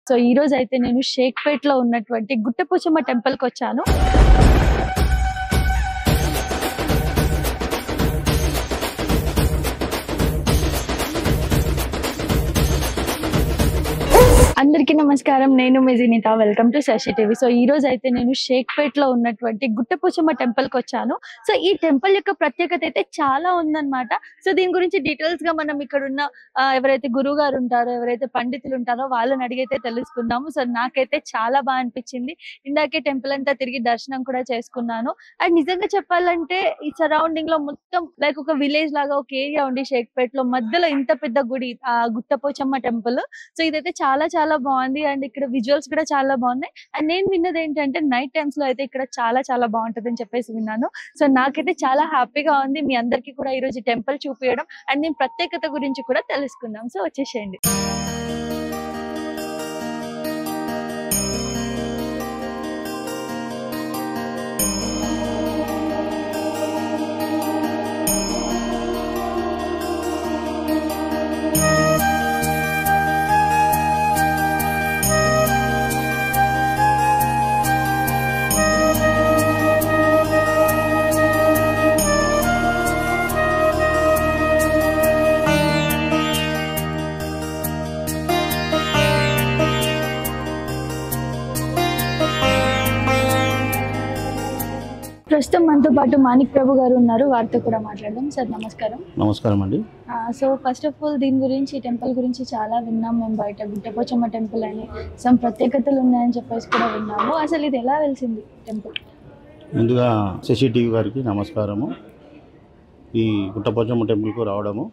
So ఈ రోజు అయితే నేను షేక్పేట్ లో ఉన్నటువంటి గుట్టపోచమ్మ టెంపుల్ కి వచ్చాను. అందరికీ నమస్కారం, నేను మీ Jinitha. Welcome to Shashi TV. So ఈ రోజు అయితే నేను షేక్పేట్ లో ఉన్నటువంటి గుట్టపోచమ్మ టెంపుల్ కి వచ్చాను. సో ఈ టెంపుల్ యొక్క ప్రత్యేకత అయితే చాలా ఉందన్నమాట. సో దీని గురించి డీటెయిల్స్ గా మనం ఇక్కడ ఉన్న ఎవరైతే గురువు గారు ఉంటారో, ఎవరైతే పండితులు ఉంటారో వాళ్ళని అడిగైతే తెలుసుకుందాము. సో నాకైతే చాలా బాగా అనిపించింది. ఇందాకే టెంపుల్ అంతా తిరిగి దర్శనం కూడా చేసుకున్నాను. అండ్ నిజంగా చెప్పాలంటే ఈ సరౌండింగ్ లో మొత్తం లైక్ ఒక విలేజ్ లాగా ఒక ఏరియా ఉండి షేక్పేట్ లో మధ్యలో ఇంత పెద్ద గుడి, గుట్టపోచమ్మ టెంపుల్. సో ఇదైతే చాలా బాగుంది. అండ్ ఇక్కడ విజువల్స్ కూడా చాలా బాగున్నాయి. అండ్ నేను విన్నది ఏంటంటే నైట్ టైమ్స్ లో అయితే ఇక్కడ చాలా బాగుంటది అని చెప్పేసి విన్నాను. సో నాకైతే చాలా హ్యాపీగా ఉంది. మీ అందరికీ కూడా ఈ రోజు టెంపుల్ చూపించడం అండ్ దీని ప్రత్యేకత గురించి కూడా తెలుసుకుందాం. సో వచ్చేసేయండి. ప్రస్తుతం మనతో పాటు మాణిక్ ప్రభు గారు ఉన్నారు, వారితో కూడా మాట్లాడదాం. సార్ నమస్కారం. నమస్కారం అండి. సో ఫస్ట్ ఆఫ్ ఆల్ దీని గురించి, టెంపుల్ గురించి చాలా విన్నాం మేము బయట. గుట్టపోచమ్మ టెంపుల్ అని సమ్ ప్రత్యేకతలు ఉన్నాయని చెప్పేసి కూడా విన్నాము. అసలు ఇది ఎలా వెలిసింది టెంపుల్? ముందుగా శశి టీవీ గారికి నమస్కారము. ఈ గుట్టపోచమ్మ టెంపుల్కు రావడము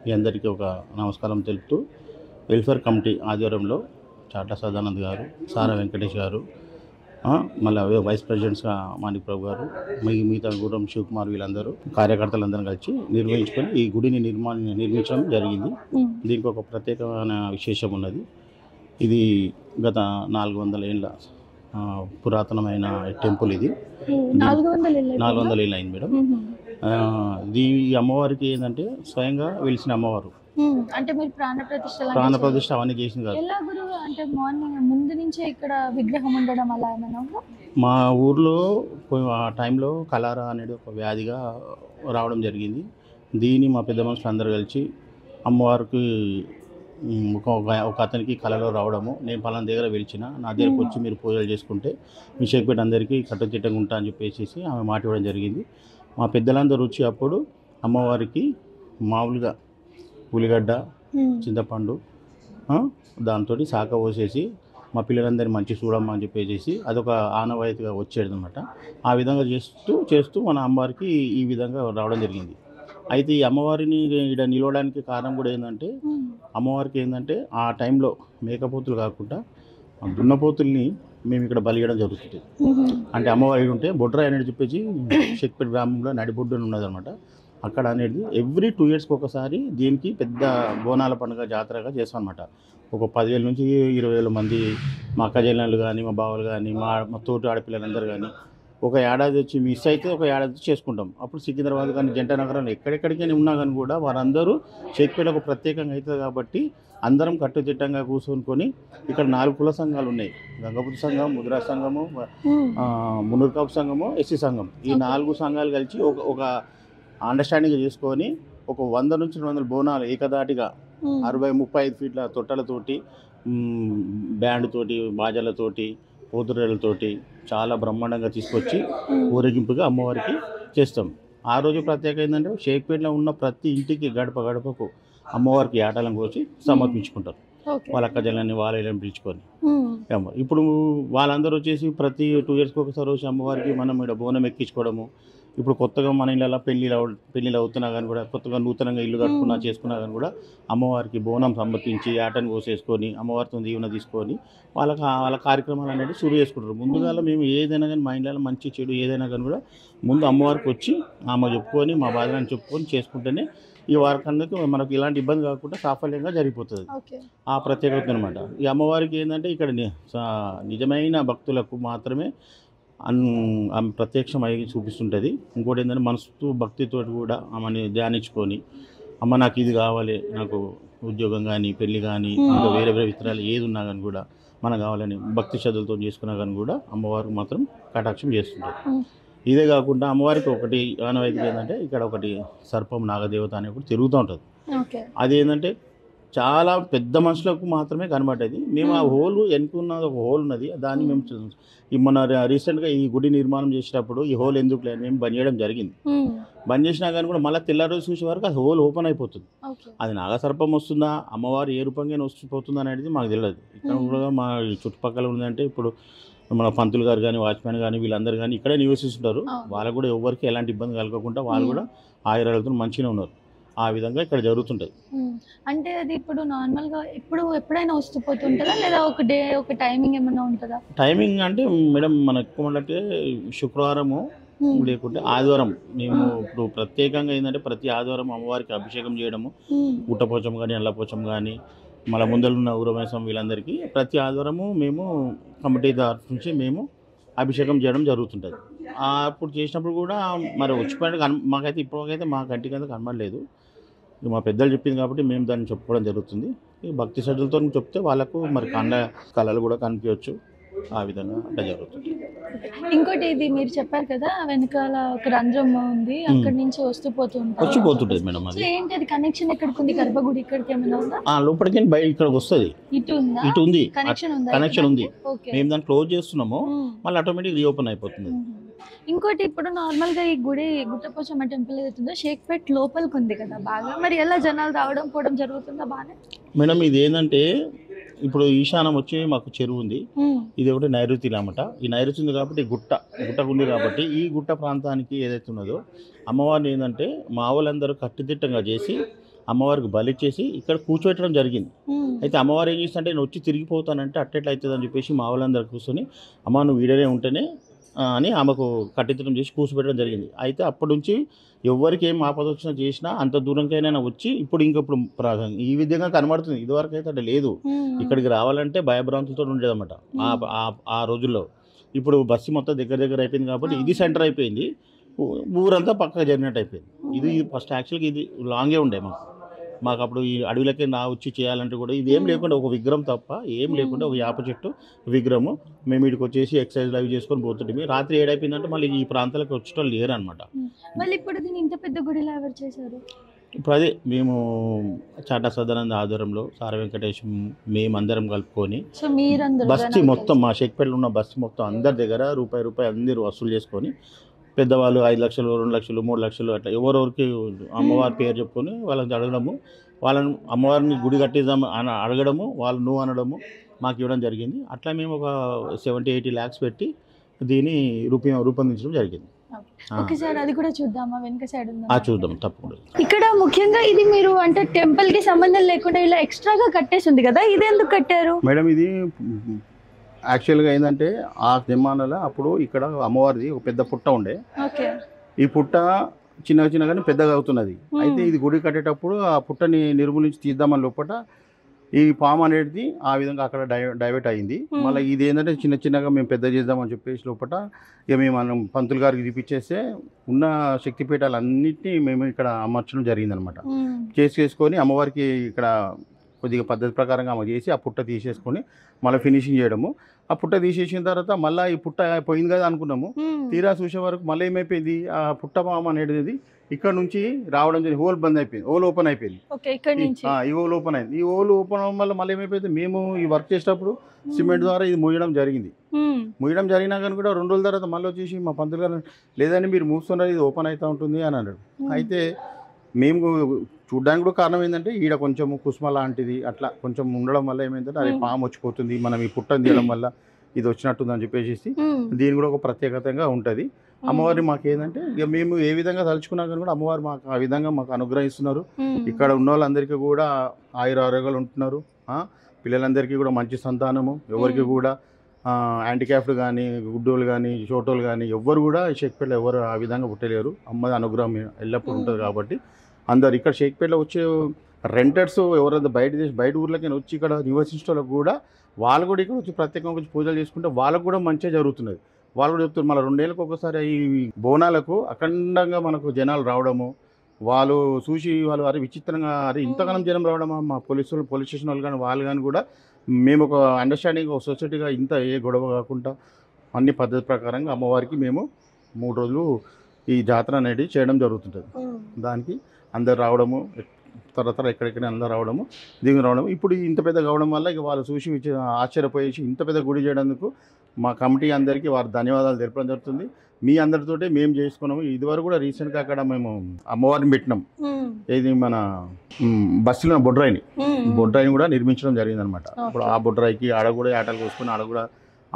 మీ అందరికీ ఒక నమస్కారం తెలుపుతూ, వెల్ఫేర్ కమిటీ ఆధ్వర్యంలో చాట్ల సదానంద్ గారు, సారా వెంకటేష్ గారు, మళ్ళీ వైస్ ప్రెసిడెంట్స్గా మాణిక్ ప్రభు గారు, మిగతా గుర్రం శివకుమార్, వీళ్ళందరూ కార్యకర్తలందరూ కలిసి నిర్వహించుకొని ఈ గుడిని నిర్మించడం జరిగింది. దీనికి ఒక ప్రత్యేకమైన విశేషం ఉన్నది. ఇది గత 400 ఏళ్ళ పురాతనమైన టెంపుల్. ఇది 400 ఏళ్ళు అయింది మేడం. ఈ అమ్మవారికి ఏంటంటే స్వయంగా వెలిసిన అమ్మవారు. అంటే మీరు ప్రాణ ప్రతిష్ఠ అవన్నీ చేసింది కాదు. ఎలా గురువు? అంటే మార్నింగ్ ముందు నుంచే ఇక్కడ విగ్రహం ఉండడం అలా ఏమైనా? మా ఊర్లో ఆ టైంలో కలారా అనేది ఒక వ్యాధిగా రావడం జరిగింది. దీన్ని మా పెద్ద మనుషులు అందరూ కలిసి అమ్మవారికి ఒక అతనికి కళలో రావడము, నేను పలానా దగ్గర వెలిచిన, నా దగ్గరకు వచ్చి మీరు పూజలు చేసుకుంటే మీ షేక్పేట్ అందరికీ కట్టుదిట్టంగా ఉంటా అని చెప్పేసి ఆమె మాట ఇవ్వడం జరిగింది. మా పెద్దలందరూ వచ్చి అప్పుడు అమ్మవారికి మామూలుగా ఉల్లిగడ్డ, చింతపండు, దాంతో శాఖ పోసేసి మా పిల్లలందరినీ మంచి చూడమ్మా అని చెప్పేసి అదొక ఆనవాయితీగా వచ్చేది అనమాట. ఆ విధంగా చేస్తూ మన అమ్మవారికి ఈ విధంగా రావడం జరిగింది. అయితే ఈ అమ్మవారిని ఇక్కడ నిలవడానికి కారణం కూడా ఏంటంటే, అమ్మవారికి ఏంటంటే ఆ టైంలో మేకపోతులు కాకుండా దున్నపోతుల్ని మేము ఇక్కడ బలియడం జరుగుతుంది. అంటే అమ్మవారి ఉంటే బొడ్రాయి అనేది చెప్పేసి షేక్పేట్ గ్రామంలో నడిబొడ్డు అని ఉన్నదనమాట. అక్కడ అనేది ఎవ్రీ 2 ఇయర్స్కి ఒకసారి దీనికి పెద్ద బోనాల పండుగ జాతరగా చేస్తాం అనమాట. ఒక 10,000 నుంచి 20,000 మంది మా అక్క చెల్లెళ్ళు కానీ, మా బావలు కానీ, మా తోటి ఆడపిల్లలందరూ కానీ ఒక ఏడాది వచ్చి మిస్ అయితే ఒక ఏడాది చేసుకుంటాం. అప్పుడు సికింద్రాబాద్ కానీ, జంట నగరాలు ఎక్కడెక్కడికైనా ఉన్నా కానీ కూడా వారందరూ షేక్పేట్ ఒక ప్రత్యేకంగా అవుతుంది కాబట్టి అందరం కట్టుదిట్టంగా కూర్చొని ఇక్కడ 4 కుల సంఘాలు ఉన్నాయి. గంగపుత్ర సంఘం, ముద్రా సంఘము, మునుర్కాపు సంఘము, ఎస్సీ సంఘం. ఈ 4 సంఘాలు కలిసి ఒక అండర్స్టాండింగ్ చేసుకొని ఒక 100 నుంచి 200 బోనాలు ఏకదాటిగా 60-35 ఫీట్ల తొట్టలతోటి, బ్యాండ్ తోటి, బాజాలతోటి, పోతురేళ్ళతోటి చాలా బ్రహ్మాండంగా తీసుకొచ్చి ఊరేగింపుగా అమ్మవారికి చేస్తాం. ఆ రోజు ప్రత్యేకత ఏంటంటే షేక్పేట్లో ఉన్న ప్రతి ఇంటికి గడపకు అమ్మవారికి ఆటలను కోసి సమర్పించుకుంటారు. వాళ్ళ అక్క జల్లని వాళ్ళని పిలుచుకొని. ఇప్పుడు వాళ్ళందరూ వచ్చేసి ప్రతి 2 ఇయర్స్కి ఒకసారి వచ్చి అమ్మవారికి మనం ఇక్కడ బోనం ఎక్కించుకోవడము. ఇప్పుడు కొత్తగా మన ఇళ్ళ పెళ్ళిళ్ళు అవుతున్నా కానీ కూడా, కొత్తగా నూతనంగా ఇల్లు కట్టుకున్నా చేసుకున్నా కానీ కూడా అమ్మవారికి బోనం సమర్పించి ఆటను కోసేసుకొని అమ్మవారితో దీవెన తీసుకొని వాళ్ళ కార్యక్రమాలు అనేది షురూ చేసుకుంటారు. ముందుగా మేము ఏదైనా కానీ మా ఇంట్లో మంచి చెడు ఏదైనా కానీ కూడా ముందు అమ్మవారికి వచ్చి ఆమె చెప్పుకొని మా బాధలను చెప్పుకొని చేసుకుంటేనే ఈ వారకానికి మనకు ఇలాంటి ఇబ్బంది కాకుండా సాఫల్యంగా జరిగిపోతుంది. ఆ ప్రత్యేకత అనమాట. ఈ అమ్మవారికి ఏంటంటే ఇక్కడ నిజమైన భక్తులకు మాత్రమే ఆమె ప్రత్యక్షమై చూపిస్తుంటుంది. ఇంకోటి ఏంటంటే మనసు భక్తితో కూడా ఆమెని ధ్యానించుకొని, అమ్మ నాకు ఇది కావాలి, నాకు ఉద్యోగం కానీ పెళ్లి కానీ ఇంకా వేరే వేరే విత్తనాలు ఏది ఉన్నా కానీ కూడా మనకు కావాలని భక్తి శ్రద్ధలతో చేసుకున్నా కానీ కూడా అమ్మవారికి మాత్రం కటాక్షం చేస్తుంటారు. ఇదే కాకుండా అమ్మవారికి ఒకటి ఆనవాయితీ ఏంటంటే ఇక్కడ ఒకటి సర్పం నాగదేవత అనే ఒకటి తిరుగుతూ ఉంటుంది. అది ఏంటంటే చాలా పెద్ద మనుషులకు మాత్రమే కనబడేది. మేము ఆ హోల్ ఎన్నుకున్న ఒక హోల్ ఉన్నది, దాన్ని మేము మన రీసెంట్గా ఈ గుడి నిర్మాణం చేసేటప్పుడు ఈ హోల్ ఎందుకు లేదు మేము బంద్ చేయడం జరిగింది. బంద్ చేసినా కానీ కూడా మళ్ళీ తెల్లారి చూసే వరకు అది హోల్ ఓపెన్ అయిపోతుంది. అది నాగసర్పం వస్తుందా అమ్మవారు ఏ రూపంగా వస్తుందా అనేది మాకు తెలియదు. ఇక్కడ కూడా మా చుట్టుపక్కల ఉందంటే ఇప్పుడు మన పంతులు గారు కానీ వాచ్మెన్ కానీ వీళ్ళందరూ కానీ ఇక్కడే నివసిస్తుంటారు. వాళ్ళకు కూడా ఎవరికి ఎలాంటి ఇబ్బంది కలగకుండా వాళ్ళు కూడా ఆయురాలతో మంచిగా ఉన్నారు. ఆ విధంగా ఇక్కడ జరుగుతుంటుంది. అంటే అది ఇప్పుడు నార్మల్గా ఎప్పుడైనా వస్తూ పోతుంటుందా లేదా ఒక డే ఒక టైమింగ్ ఏమైనా ఉంటుందా? టైమింగ్ అంటే మేడం మన ఎక్కువ అంటే శుక్రవారము లేకుంటే ఆదివారం మేము ఇప్పుడు ప్రత్యేకంగా ఏంటంటే ప్రతి ఆదివారం అమ్మవారికి అభిషేకం చేయడము, గుట్టపోచం కానీ అల్లపోచం కానీ మళ్ళీ ముందరున్న ఊరమేసం వీళ్ళందరికీ ప్రతి ఆదివారము మేము కమిటీ తరఫు నుంచి మేము అభిషేకం చేయడం జరుగుతుంటుంది. అప్పుడు చేసినప్పుడు కూడా మరి వచ్చిపోయిన మాకైతే ఇప్పటికైతే మా కంటికి అయితే కనబడలేదు. మా పెద్దలు చెప్పింది కాబట్టి మేము దాన్ని చెప్పుకోవడం జరుగుతుంది. భక్తి శ్రద్ధలతో చెప్తే వాళ్ళకు మరి కళలు కూడా కనిపించవచ్చు. ఆ విధంగా అంటే జరుగుతుంది. ఇంకోటి ఇది మీరు చెప్పారు కదా వెనకాల ఒక రంధ్రం ఉంది, అక్కడి నుంచి వచ్చిపోతుంటది మేడం. అది ఏంటి అది కనెక్షన్ ఎక్కడికి ఉంది? గర్భగుడి ఇక్కడికి ఏమైనా ఉందా? లోపలికి బయట ఇక్కడికి వస్తుంది. ఇటు ఉంది కనెక్షన్ ఉంది. మేము దాన్ని క్లోజ్ చేస్తున్నాము, మళ్ళీ ఆటోమేటిక్ రీఓపెన్ అయిపోతుంది. ఇంకోటి ఇప్పుడు నార్మల్ గా ఈ గుడి గుట్టపోచమ్మ టెంపుల్ ఏదైతుందో షేక్పేట్ లోపలికి ఉంది కదా బాగా, మరి ఎలా జనాలు రావడం పోవడం జరుగుతుందా బాగానే? మేడం ఇది ఏంటంటే ఇప్పుడు ఈశానం వచ్చి మాకు చెరువు ఉంది, ఇది ఒకటి నైరుతిలో అన్నమాట. ఈ నైరుతి ఉంది కాబట్టి గుట్ట ఉంది కాబట్టి ఈ గుట్ట ప్రాంతానికి ఏదైతే ఉన్నదో అమ్మవారిని ఏంటంటే మా వాళ్ళందరూ కట్టుదిట్టంగా చేసి అమ్మవారికి బలిచ్చేసి ఇక్కడ కూర్చోబెట్టడం జరిగింది. అయితే అమ్మవారు ఏం చేస్తుంటే నేను వచ్చి తిరిగిపోతానంటే అట్టెట్లా అవుతుంది అని చెప్పేసి మా వాళ్ళందరూ కూర్చొని అమ్మ నువ్వు వీడనే ఉంటేనే అని ఆమెకు కట్టించడం చేసి కూర్చోబెట్టడం జరిగింది. అయితే అప్పటి నుంచి ఎవరికి ఏం ఆపదోచన చేసినా అంత దూరంకైనా వచ్చి ఇప్పుడు ఈ విధంగా కనబడుతుంది. ఇదివరకు అయితే అంటే లేదు, ఇక్కడికి రావాలంటే భయభ్రాంతులతో ఉండేదన్నమాట ఆ రోజుల్లో. ఇప్పుడు బస్సు మొత్తం దగ్గర అయిపోయింది కాబట్టి ఇది సెంటర్ అయిపోయింది, ఊరంతా పక్కగా జరిగినట్టు అయిపోయింది. ఇది ఫస్ట్ యాక్చువల్గా ఇది లాంగే ఉండే మాకు అప్పుడు ఈ అడవిలకి వచ్చి చేయాలంటే కూడా ఇది ఏం లేకుండా ఒక విగ్రహం తప్ప ఏం లేకుండా ఒక యాప చెట్టు విగ్రహము మేము ఇక్కడికి వచ్చేసి ఎక్సర్సైజ్ అవి చేసుకొని పోతుంటే రాత్రి ఏడైపోయిందంటే మళ్ళీ ఈ ప్రాంతాలకు వచ్చేటో లేరు అనమాట. మళ్ళీ ఇప్పుడు దీన్ని ఇంత పెద్ద గుడిలో ఎవరు చేశారు? ఇప్పుడు అదే మేము చాటా సదానంద ఆధ్వర్యంలో సార వెంకటేశ్ మేమందరం కలుపుకొని బస్తీ మొత్తం మా షేక్పేటలో ఉన్న బస్తీ మొత్తం అందరి దగ్గర రూపాయి అందరూ వసూలు చేసుకొని పెద్దవాళ్ళు 5 లక్షలు 2 లక్షలు 3 లక్షలు అట్లా ఎవరెవరికి అమ్మవారి పేరు చెప్పుకొని వాళ్ళని అడగడము, వాళ్ళని అమ్మవారిని గుడి కట్టిద్దాం అని అడగడము, వాళ్ళు నువ్వు అనడము మాకు ఇవ్వడం జరిగింది. అట్లా మేము ఒక 70-80 lakhs పెట్టి దీన్ని రూపొందించడం జరిగింది. ఒకసారి అది కూడా చూద్దామా? వెనక సైడ్ చూద్దాం తప్పకుండా. ఇక్కడ ముఖ్యంగా ఇది మీరు అంటే టెంపుల్ కి సంబంధం లేకుండా ఇలా ఎక్స్ట్రాగా కట్టేసి ఉంది కదా, ఇది ఎందుకు కట్టారు మేడం? ఇది యాక్చువల్గా ఏంటంటే ఆ నిర్మాణంలో అప్పుడు ఇక్కడ అమ్మవారిది ఒక పెద్ద పుట్ట ఉండే, ఈ పుట్ట చిన్నగానే పెద్దగా అవుతున్నది. అయితే ఇది గుడి కట్టేటప్పుడు ఆ పుట్టని నిర్మూలించి తీద్దామని లోపల ఈ పాము అనేది ఆ విధంగా అక్కడ డైవర్ట్ అయింది. మళ్ళీ ఇది ఏంటంటే చిన్నగా మేము పెద్ద చేద్దామని చెప్పేసి లోపల ఇక మేము మనం పంతులు గారికి చూపించేస్తే ఉన్న శక్తిపీఠాలన్నింటినీ మేము ఇక్కడ అమర్చడం జరిగిందనమాట. చేసుకొని అమ్మవారికి ఇక్కడ కొద్దిగా పద్ధతి ప్రకారంగా ఆమె చేసి ఆ పుట్ట తీసేసుకొని మళ్ళీ ఫినిషింగ్ చేయడము. ఆ పుట్ట తీసేసిన తర్వాత మళ్ళీ ఈ పుట్ట పోయింది కదా అనుకున్నాము, తీరా చూసే వరకు మళ్ళీ ఏమైపోయింది ఆ పుట్ట పాము అనేది ఇక్కడ నుంచి రావడం జరిగింది. హోల్ బంద్ అయిపోయింది, హోల్ ఓపెన్ అయిపోయింది. ఈ హోల్ ఓపెన్ అయింది. ఈ హోల్ ఓపెన్ అవ్వడం వల్ల మళ్ళీ ఏమైపోయింది, మేము ఈ వర్క్ చేసేటప్పుడు సిమెంట్ ద్వారా ఇది మూయడం జరిగింది. మూయడం జరిగినా కానీ కూడా 2 రోజుల తర్వాత మళ్ళీ వచ్చేసి మా పంతులు గారు లేదని మీరు మూస్తున్నారు ఇది ఓపెన్ అవుతూ ఉంటుంది అని అన్నాడు. అయితే మేము చూడడానికి కూడా కారణం ఏంటంటే ఈడ కొంచెం కుసుమ లాంటిది అట్లా కొంచెం ఉండడం వల్ల ఏమైందంటే అది పాము వచ్చిపోతుంది, మనం ఈ పుట్టను తీయడం వల్ల ఇది వచ్చినట్టుందని చెప్పేసి దీని కూడా ఒక ప్రత్యేకతంగా ఉంటుంది. అమ్మవారిని మాకు ఏంటంటే ఇక మేము ఏ విధంగా తలుచుకున్నా కానీ కూడా అమ్మవారు మాకు ఆ విధంగా మాకు అనుగ్రహిస్తున్నారు. ఇక్కడ ఉన్న వాళ్ళందరికీ కూడా ఆరోగ్యాలు ఉంటున్నారు. పిల్లలందరికీ కూడా మంచి సంతానము, ఎవరికి కూడా హ్యాండిక్యాప్డ్ కానీ గుడ్డోళ్ళు కానీ చోటోళ్ళు కానీ ఎవ్వరు కూడా షేక్పేటలో ఎవరు ఆ విధంగా పుట్టలేరు. అమ్మది అనుగ్రహం ఎల్లప్పుడూ ఉంటుంది కాబట్టి అందరు ఇక్కడ షేక్పేటలో వచ్చే రెంటర్స్ ఎవరైనా బయట ఊర్లకైనా వచ్చి ఇక్కడ నివసించే వాళ్ళకు కూడా వాళ్ళు కూడా ఇక్కడ వచ్చి ప్రత్యేకంగా వచ్చి పూజలు చేసుకుంటే వాళ్ళకు కూడా మంచిగా జరుగుతున్నది. వాళ్ళు కూడా చెప్తారు మళ్ళీ 2 ఏళ్ళకి ఒకసారి ఈ బోనాలకు అఖండంగా మనకు జనాలు రావడము, వాళ్ళు చూసి వాళ్ళు అరే విచిత్రంగా అరే ఇంతగానం జనం రావడమా మా పోలీస్ స్టేషన్ వాళ్ళు కానీ వాళ్ళు కానీ కూడా మేము ఒక అండర్స్టాండింగ్ ఒక సొసైటీగా ఇంత ఏ గొడవ కాకుండా అన్ని పద్ధతి ప్రకారంగా అమ్మవారికి మేము 3 రోజులు ఈ జాతర అనేది చేయడం జరుగుతుంటుంది. దానికి అందరు రావడము తరతర ఎక్కడెక్కడ అందరు రావడము దిగులు రావడము ఇప్పుడు ఇంత పెద్ద కావడం వల్ల ఇక వాళ్ళు చూసి ఆశ్చర్యపోయేసి ఇంత పెద్ద గుడి చేయడానికి మా కమిటీ అందరికీ వారి ధన్యవాదాలు తెలపడం జరుగుతుంది. మీ అందరితోటే మేము చేసుకున్నాము. ఇదివరకు కూడా రీసెంట్గా అక్కడ మేము అమ్మవారిని పెట్టినాం. ఇది మన బస్సులో బొడ్రాయిని కూడా నిర్మించడం జరిగింది అనమాట. ఇప్పుడు ఆ బొడ్రాయికి ఆడ కూడా ఆటలు కోసుకొని ఆడ కూడా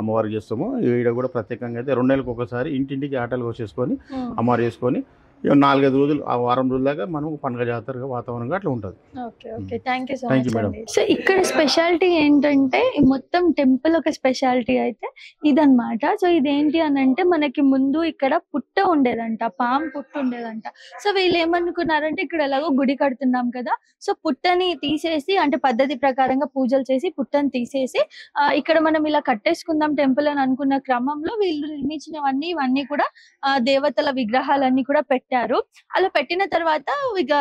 అమ్మవారికి చేస్తాము. ఈడ కూడా ప్రత్యేకంగా అయితే 2 నెలలకు ఒకసారి ఇంటింటికి ఆటలు కోసేసుకొని అమ్మవారు చేసుకొని 4-5 రోజులు ఆ వారం రోజుల దాకా మనం పండుగ జాతరగా వాతావరణంగా అట్లా ఉంటుంది. Thank you madam. సో ఇక్కడ స్పెషాలిటీ ఏంటంటే ఈ మొత్తం టెంపుల్ ఒక స్పెషాలిటీ అయితే ఇదన్నమాట. సో ఇదేంటి అని అంటే మనకి ముందు ఇక్కడ పుట్ట ఉండేదంట, పాము పుట్ట ఉండేదంట. సో వీళ్ళు ఏమనుకున్నారంటే ఇక్కడ ఎలాగో గుడి కడుతున్నాం కదా, సో పుట్టని తీసేసి అంటే పద్ధతి ప్రకారంగా పూజలు చేసి పుట్టని తీసేసి ఇక్కడ మనం ఇలా కట్టేసుకుందాం టెంపుల్ అని అనుకున్న క్రమంలో వీళ్ళు నిర్మించినవన్నీ ఇవన్నీ కూడా దేవతల విగ్రహాలన్నీ కూడా పెట్టారు. అలా పెట్టిన తర్వాత ఇక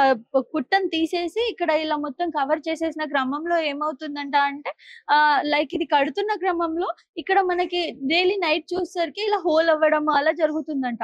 పుట్టని తీసేసి ఇక్కడ ఇలా మొత్తం కవర్ చేసేసిన క్రమంలో ఏమవుతుందంట అంటే లైక్ ఇది కడుతున్న క్రమంలో ఇక్కడ మనకి డైలీ నైట్ చూసేసరికి ఇలా హోల్ అవ్వడం అలా జరుగుతుందంట.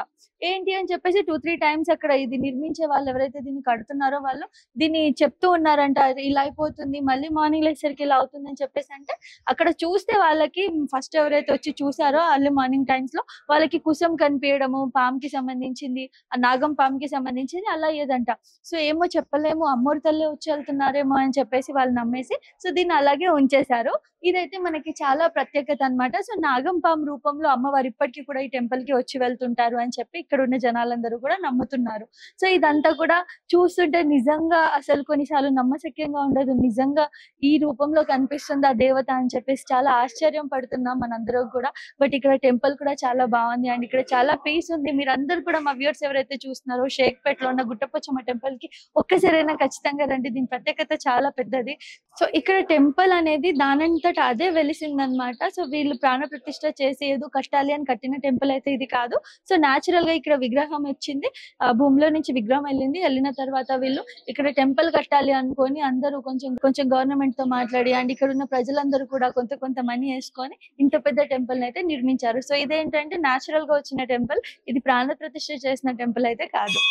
ఏంటి అని చెప్పేసి 2-3 టైమ్స్ అక్కడ ఇది నిర్మించే వాళ్ళు ఎవరైతే దీన్ని కడుతున్నారో వాళ్ళు దీన్ని చెప్తూ ఉన్నారంట, ఇలా అయిపోతుంది మళ్ళీ మార్నింగ్ లేసరికి ఇలా అవుతుంది అని చెప్పేసి. అంటే అక్కడ చూస్తే వాళ్ళకి ఫస్ట్ ఎవరైతే వచ్చి చూసారో అర్లీ మార్నింగ్ టైమ్స్ లో వాళ్ళకి కుసం కనిపించడము, పాముకి సంబంధించింది, ఆ నాగం పాముకి సంబంధించింది అలా అయ్యేదంట. సో ఏమో చెప్పలేము, అమ్మోరు తల్లి వచ్చి వెళ్తున్నారేమో అని చెప్పేసి వాళ్ళు నమ్మేసి సో దీన్ని అలాగే ఉంచేశారు. ఇదైతే మనకి చాలా ప్రత్యేకత అన్నమాట. సో నాగం పాము రూపంలో అమ్మవారు ఇప్పటికీ కూడా ఈ టెంపుల్ కి వచ్చి వెళ్తుంటారు అని చెప్పి ఇక్కడ ఉన్న జనాలందరూ కూడా నమ్ముతున్నారు. సో ఇదంతా కూడా చూస్తుంటే నిజంగా అసలు కొన్నిసార్లు నమ్మశక్యంగా ఉండదు, నిజంగా ఈ రూపంలో కనిపిస్తుంది ఆ దేవత అని చెప్పేసి చాలా ఆశ్చర్యం పడుతున్నాం మనందరం కూడా. బట్ ఇక్కడ టెంపుల్ కూడా చాలా బాగుంది అండ్ ఇక్కడ చాలా పీస్ ఉంది. మీరందరూ కూడా మా వ్యూవర్స్ ఎవరైతే చూస్తున్నారో షేక్పేటలో ఉన్న గుట్టపోచమ్మ టెంపుల్ కి ఒక్కసారైనా ఖచ్చితంగా రండి, దీని ప్రత్యేకత చాలా పెద్దది. సో ఇక్కడ టెంపుల్ అనేది దానంతట అదే వెలిసిందనమాట. సో వీళ్ళు ప్రాణ ప్రతిష్ఠ చేసి ఏదో కష్టాలి అని కట్టిన టెంపుల్ అయితే ఇది కాదు. సో న్యాచురల్ గా ఇక్కడ విగ్రహం వచ్చింది, భూమిలో నుంచి విగ్రహం వెళ్ళిన తర్వాత వీళ్ళు ఇక్కడ టెంపుల్ కట్టాలి అనుకొని అందరూ కొంచెం గవర్నమెంట్ తో మాట్లాడి అండ్ ఇక్కడ ఉన్న ప్రజలందరూ కూడా కొంత మనీ వేసుకొని ఇంత పెద్ద టెంపుల్ అయితే నిర్మించారు. సో ఇదేంటంటే న్యాచురల్ గా వచ్చిన టెంపుల్, ఇది ప్రాణ ప్రతిష్ఠ చేసిన టెంపుల్ అయితే కాదు.